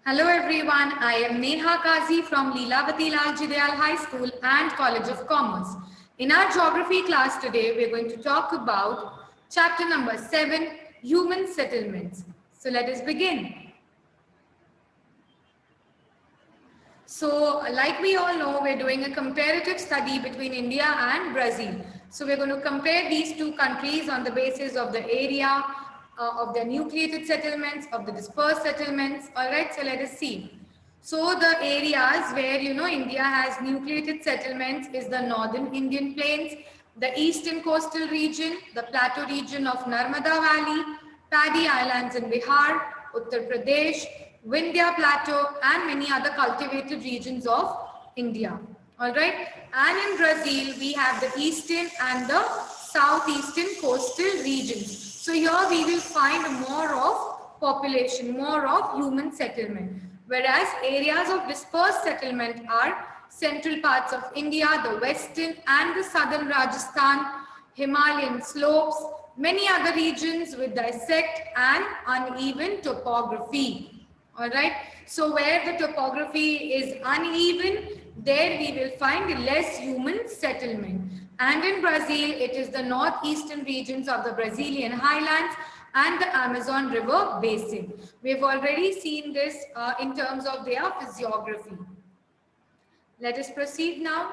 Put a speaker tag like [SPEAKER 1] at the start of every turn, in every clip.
[SPEAKER 1] Hello everyone, I am Neha Kazi from Leelavati Lal Jidayal High School and College of Commerce. In our geography class today, we are going to talk about chapter number 7, Human Settlements. So let us begin. So like we all know, we're doing a comparative study between India and Brazil. So we're going to compare these two countries on the basis of the area, of the nucleated settlements, of the dispersed settlements. All right, so let us see. So the areas where, India has nucleated settlements is the northern Indian plains, the eastern coastal region, the plateau region of Narmada Valley, Paddy Islands in Bihar, Uttar Pradesh, Vindhya Plateau, and many other cultivated regions of India. All right. And in Brazil, we have the eastern and the southeastern coastal regions. So here we will find more of population, more of human settlement. Whereas areas of dispersed settlement are central parts of India, the western and the southern Rajasthan, Himalayan slopes, many other regions with dissect and uneven topography. All right. So where the topography is uneven, there we will find less human settlement. And in Brazil, it is the northeastern regions of the Brazilian highlands and the Amazon River basin. We've already seen this in terms of their physiography. Let us proceed now.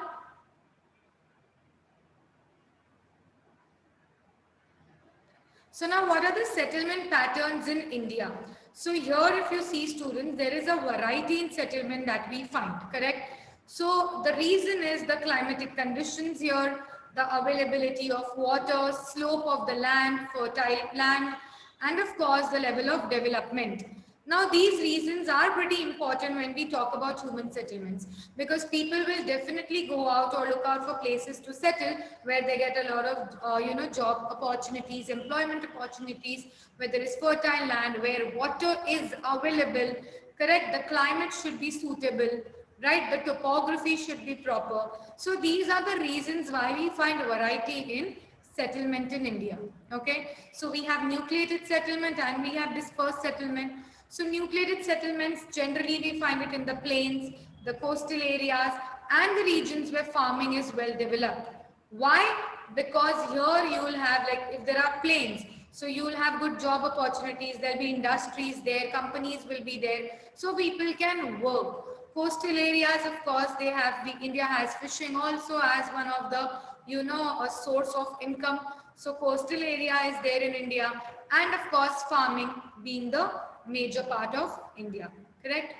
[SPEAKER 1] So now what are the settlement patterns in India? So here if you see students, there is a variety in settlement that we find, correct? So the reason is the climatic conditions here, the availability of water, slope of the land, fertile land, and of course the level of development. Now these reasons are pretty important when we talk about human settlements, because people will definitely go out or look out for places to settle where they get a lot of job opportunities, employment opportunities, where there is fertile land, where water is available, correct? The climate should be suitable, right? The topography should be proper. So these are the reasons why we find variety in settlement in India. Okay, so we have nucleated settlement and we have dispersed settlement. So nucleated settlements, generally we find it in the plains, the coastal areas and the regions where farming is well developed. Why? Because here you will have, like, if there are plains, so you will have good job opportunities, there will be industries there, companies will be there, so people can work. Coastal areas, of course, they have, India has fishing also as one of the, a source of income. So coastal area is there in India, and of course farming being the major part of India, correct?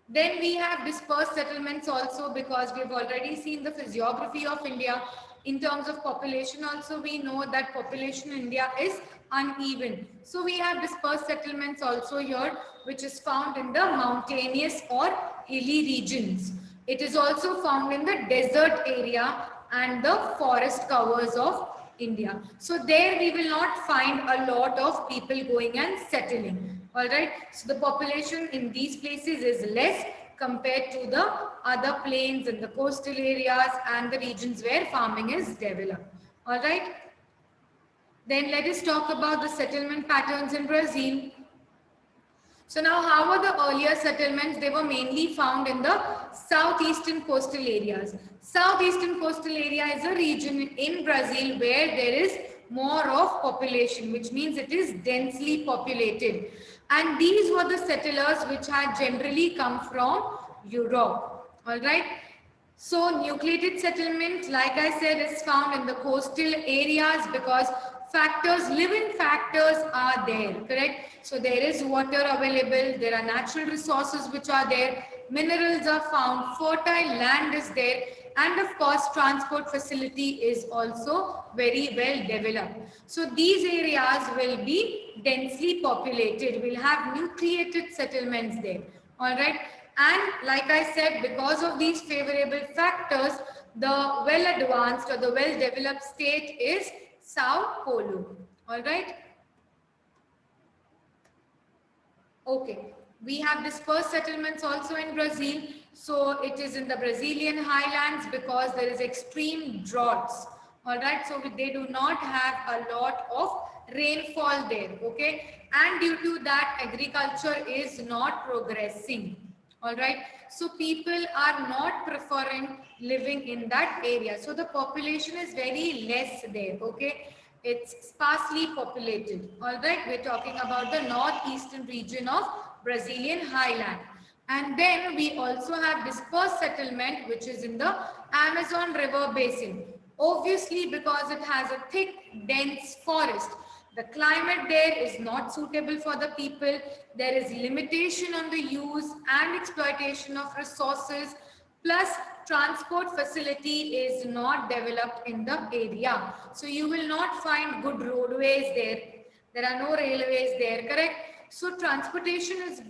[SPEAKER 1] Then we have dispersed settlements also, because we've already seen the physiography of India. In terms of population also, we know that population in India is uneven. So we have dispersed settlements also here, which is found in the mountainous or hilly regions. It is also found in the desert area and the forest covers of India. So there we will not find a lot of people going and settling. All right. So the population in these places is less compared to the other plains and the coastal areas and the regions where farming is developed. All right. Then let us talk about the settlement patterns in Brazil. So now how were the earlier settlements? They were mainly found in the southeastern coastal areas. Southeastern coastal area is a region in Brazil where there is more of population, which means it is densely populated. And these were the settlers which had generally come from Europe. All right. So nucleated settlement, like I said, is found in the coastal areas because living factors are there, correct? So there is water available, there are natural resources which are there, minerals are found, fertile land is there, and of course transport facility is also very well developed. So these areas will be densely populated, will have nucleated settlements there, all right? And like I said, because of these favorable factors, the well advanced or the well developed state is Sao Paulo. All right. Okay. We have dispersed settlements also in Brazil. So it is in the Brazilian highlands because there is extreme droughts. All right. So they do not have a lot of rainfall there, okay? And due to that, agriculture is not progressing. All right. So people are not preferring living in that area. So the population is very less there. Okay. It's sparsely populated. All right. We're talking about the northeastern region of Brazilian highland. And then we also have dispersed settlement, which is in the Amazon River basin. Obviously, because it has a thick, dense forest, the climate there is not suitable for the people. There is limitation on the use and exploitation of resources. Plus, transport facility is not developed in the area. So you will not find good roadways there. There are no railways there, correct? So transportation is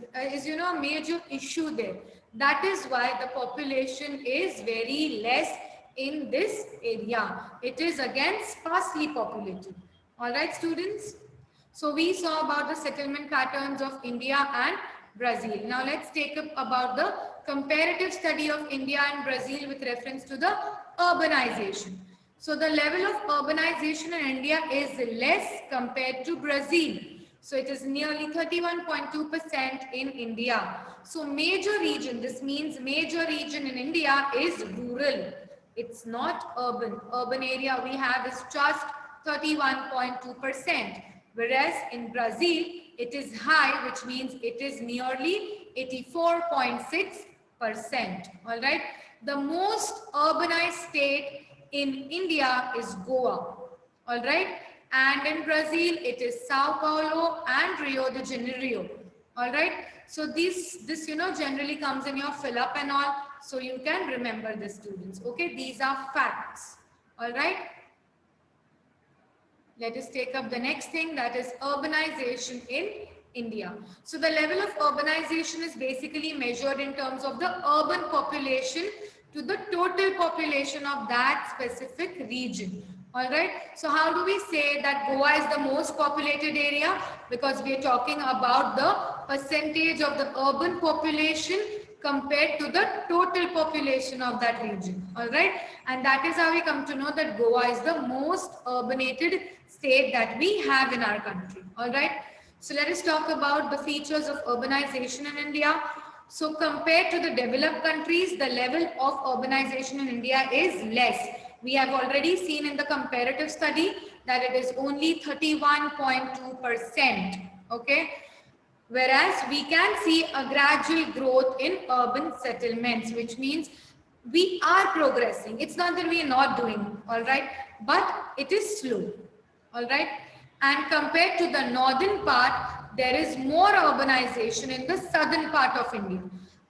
[SPEAKER 1] a major issue there. That is why the population is very less in this area. It is again sparsely populated. All right, students. So we saw about the settlement patterns of India and Brazil. Now let's take up about the comparative study of India and Brazil with reference to the urbanization. So the level of urbanization in India is less compared to Brazil. So it is nearly 31.2% in India. So major region, this means major region in India is rural. It's not urban. Urban area we have is just 31.2%. Whereas in Brazil, it is high, which means it is nearly 84.6%. All right. The most urbanized state in India is Goa. All right. And in Brazil, it is Sao Paulo and Rio de Janeiro. All right. So this generally comes in your fill up and all. So you can remember this, students. Okay. These are facts. All right. Let us take up the next thing, that is urbanization in India. So the level of urbanization is basically measured in terms of the urban population to the total population of that specific region. All right. So how do we say that Goa is the most populated area? Because we are talking about the percentage of the urban population compared to the total population of that region. All right. And that is how we come to know that Goa is the most urbanized state that we have in our country. All right. So let us talk about the features of urbanization in India. So compared to the developed countries, the level of urbanization in India is less. We have already seen in the comparative study that it is only 31.2%. Okay. Whereas we can see a gradual growth in urban settlements, which means we are progressing. It's not that we are not doing, all right, but it is slow, all right. And compared to the northern part, there is more urbanization in the southern part of India.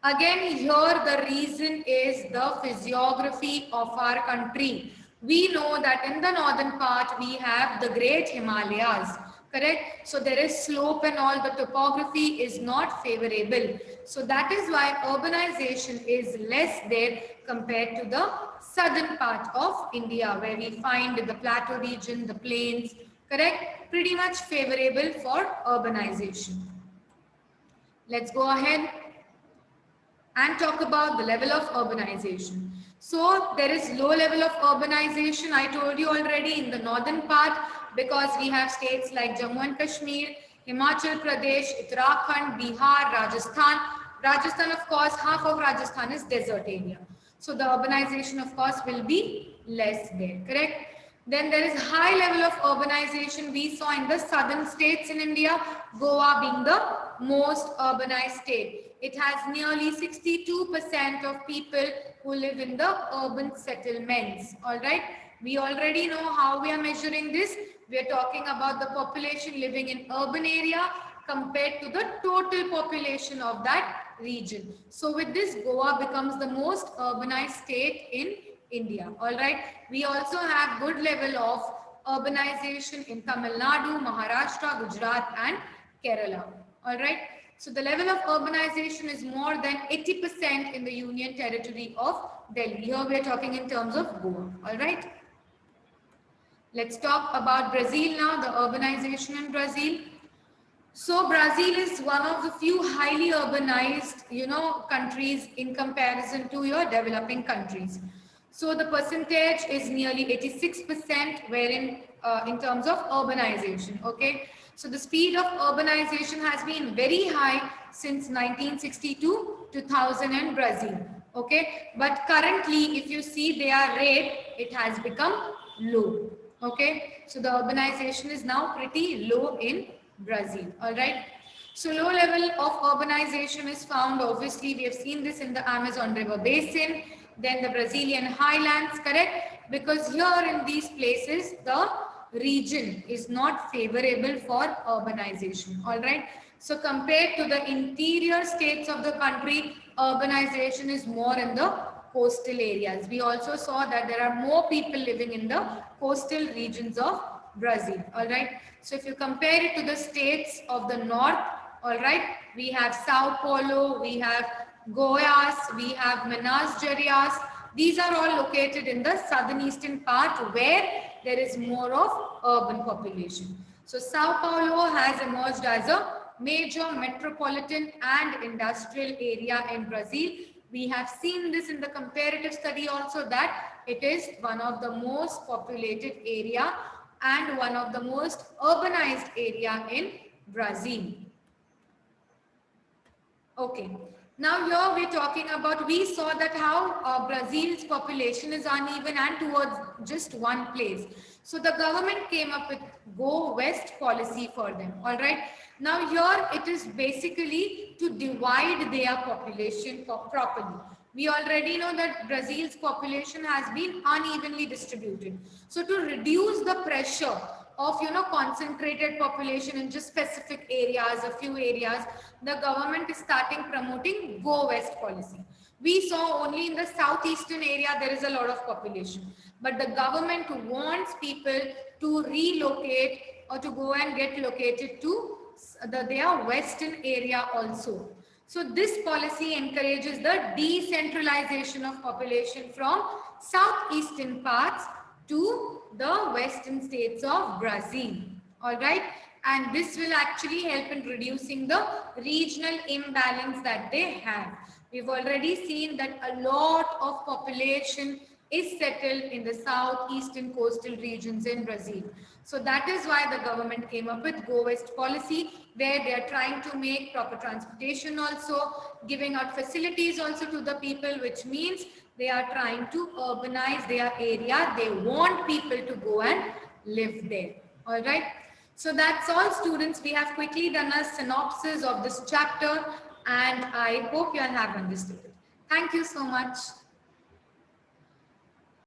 [SPEAKER 1] Again, here the reason is the physiography of our country. We know that in the northern part, we have the great Himalayas. Correct? So there is slope and all, the topography is not favorable. So that is why urbanization is less there compared to the southern part of India, where we find the plateau region, the plains, correct? Pretty much favorable for urbanization. Let's go ahead and talk about the level of urbanization. So there is low level of urbanization, I told you already, in the northern part, because we have states like Jammu and Kashmir, Himachal Pradesh, Uttarakhand, Bihar, Rajasthan. Rajasthan, of course, half of Rajasthan is desert area. So the urbanization, of course, will be less there, correct? Then there is high level of urbanization we saw in the southern states in India, Goa being the most urbanized state. It has nearly 62% of people who live in the urban settlements. All right. We already know how we are measuring this. We are talking about the population living in urban area compared to the total population of that region. So with this, Goa becomes the most urbanized state in India. All right. We also have good level of urbanization in Tamil Nadu, Maharashtra, Gujarat and Kerala. All right. So the level of urbanization is more than 80% in the Union Territory of Delhi. Here we are talking in terms of Goa. All right. Let's talk about Brazil now, the urbanization in Brazil. So Brazil is one of the few highly urbanized, countries in comparison to your developing countries. So the percentage is nearly 86%, wherein in terms of urbanization. Okay, so the speed of urbanization has been very high since 1960 to 2000 in Brazil. Okay, but currently if you see their rate, it has become low. Okay, so the urbanization is now pretty low in Brazil. All right. So low level of urbanization is found, obviously we have seen this in the Amazon River Basin, then the Brazilian highlands, correct? Because here in these places, the region is not favorable for urbanization, all right? So compared to the interior states of the country, urbanization is more in the coastal areas. We also saw that there are more people living in the coastal regions of Brazil, all right? So if you compare it to the states of the north, all right, we have Sao Paulo, we have Goiás, we have Minas Gerais. These are all located in the southern eastern part where there is more of urban population. So Sao Paulo has emerged as a major metropolitan and industrial area in Brazil. We have seen this in the comparative study also, that it is one of the most populated area and one of the most urbanized area in Brazil. Okay. Now here we're talking about, we saw that how Brazil's population is uneven and towards just one place. So the government came up with Go West policy for them. All right. Now here it is basically to divide their population properly. We already know that Brazil's population has been unevenly distributed. So to reduce the pressure of concentrated population in just specific areas, a few areas, the government is starting promoting Go West policy. We saw only in the southeastern area there is a lot of population, but the government wants people to relocate or to go and get located to their western area also. So this policy encourages the decentralization of population from southeastern parts to the western states of Brazil. All right. And this will actually help in reducing the regional imbalance that they have. We've already seen that a lot of population is settled in the southeastern coastal regions in Brazil. So that is why the government came up with Go West policy, where they are trying to make proper transportation also, giving out facilities also to the people, which means they are trying to urbanize their area. They want people to go and live there. All right. So that's all, students. We have quickly done a synopsis of this chapter and I hope you all have understood it. Thank you so much.